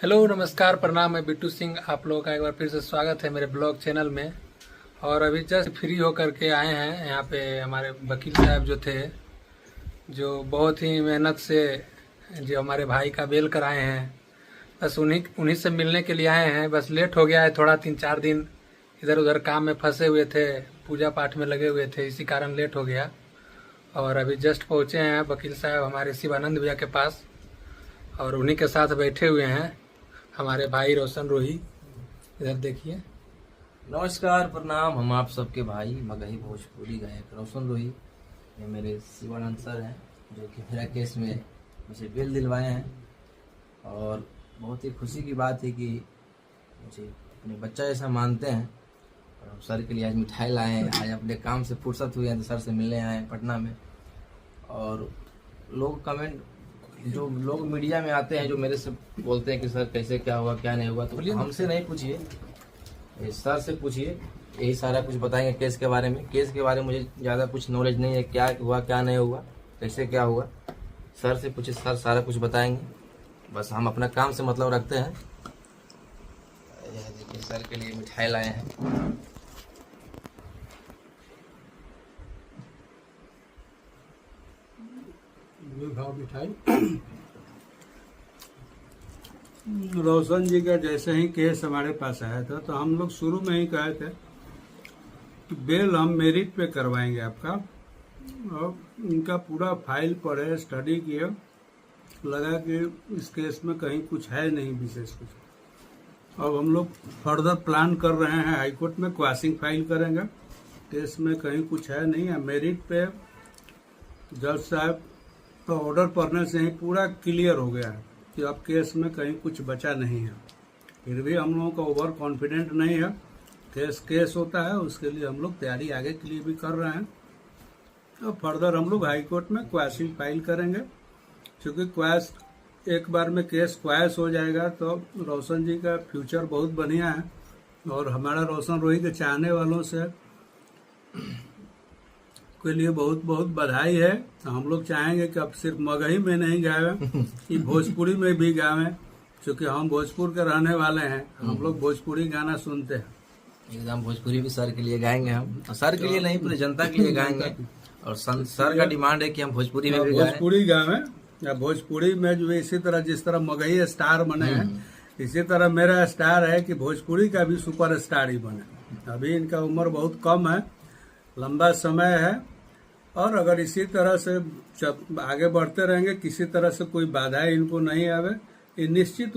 Hello नमस्कार प्रणाम, मैं बिट्टू सिंह। आप लोगों का एक बार फिर से स्वागत है मेरे ब्लॉग चैनल में। और अभी जस्ट फ्री होकर के आए हैं यहाँ पे। हमारे वकील साहब जो थे, जो बहुत ही मेहनत से जो हमारे भाई का बेल कराए हैं, बस उन्हीं उन्हीं से मिलने के लिए आए हैं। बस लेट हो गया है थोड़ा, 3-4 दिन इधर उधर काम में फंसे हुए थे, पूजा पाठ में लगे हुए थे, इसी कारण लेट हो गया। और अभी जस्ट पहुँचे हैं वकील साहब हमारे शिवानंद भैया के पास, और उन्हीं के साथ बैठे हुए हैं हमारे भाई रोशन रोही। इधर देखिए। नमस्कार प्रणाम। हम आप सबके भाई मगही भोजपुरी गायक रोशन रोही। ये मेरे शिवानंद सर हैं, जो कि मेरा केस में मुझे बेल दिलवाए हैं। और बहुत ही खुशी की बात है कि मुझे अपने बच्चा जैसा मानते हैं। और हम सर के लिए आज मिठाई लाए हैं। आज अपने काम से फुर्सत हुई है तो सर से मिलने आए हैं पटना में। और लोग कमेंट, जो लोग मीडिया में आते हैं, जो मेरे से बोलते हैं कि सर कैसे क्या हुआ क्या नहीं हुआ, तो हमसे नहीं पूछिए, सर से पूछिए। यही सारा कुछ बताएंगे केस के बारे में। केस के बारे में मुझे ज़्यादा कुछ नॉलेज नहीं है, क्या हुआ क्या नहीं हुआ, कैसे क्या हुआ। सर से पूछिए, सर सारा कुछ बताएंगे। बस हम अपना काम से मतलब रखते हैं। यह देखिए, सर के लिए मिठाई लाए हैं। मिठाई रोशन जी का जैसे ही केस हमारे पास आया था तो हम लोग शुरू में ही कहे थे कि बेल हम मेरिट पे करवाएंगे आपका। और इनका पूरा फाइल पढ़े, स्टडी किए, लगा कि इस केस में कहीं कुछ है नहीं विशेष कुछ। अब हम लोग फर्दर प्लान कर रहे हैं, हाईकोर्ट में क्वाशिंग फाइल करेंगे। केस में कहीं कुछ है नहीं है। मेरिट पे जज साहब तो ऑर्डर पढ़ने से ही पूरा क्लियर हो गया है कि अब केस में कहीं कुछ बचा नहीं है। फिर भी हम लोगों का ओवर कॉन्फिडेंट नहीं है। केस होता है, उसके लिए हम लोग तैयारी आगे के लिए भी कर रहे हैं। तो फर्दर हम लोग हाई कोर्ट में क्वैशिंग फाइल करेंगे। क्योंकि क्वैश एक बार में केस क्वैश हो जाएगा तो रोशन जी का फ्यूचर बहुत बढ़िया है। और हमारा रोशन रोही के चाहने वालों से के लिए बहुत बहुत बधाई है। हम लोग चाहेंगे कि अब सिर्फ मगही में नहीं गावे, कि भोजपुरी में भी गावे। क्योंकि हम भोजपुर के रहने वाले हैं, हम लोग भोजपुरी गाना सुनते हैं। एकदम भोजपुरी भी सर के लिए गाएंगे हम। सर के लिए नहीं, पूरी जनता के लिए गाएंगे। और सर का डिमांड है कि हम भोजपुरी में भी गाएं। भोजपुरी गावे या भोजपुरी में जो इसी तरह, जिस तरह मगही स्टार बने हैं, इसी तरह मेरा स्टार है कि भोजपुरी का भी सुपर स्टार ही बने। अभी इनका उम्र बहुत कम है, लंबा समय है। और अगर इसी तरह से जब आगे बढ़ते रहेंगे, किसी तरह से कोई बाधाएं इनको नहीं आवे, ये निश्चित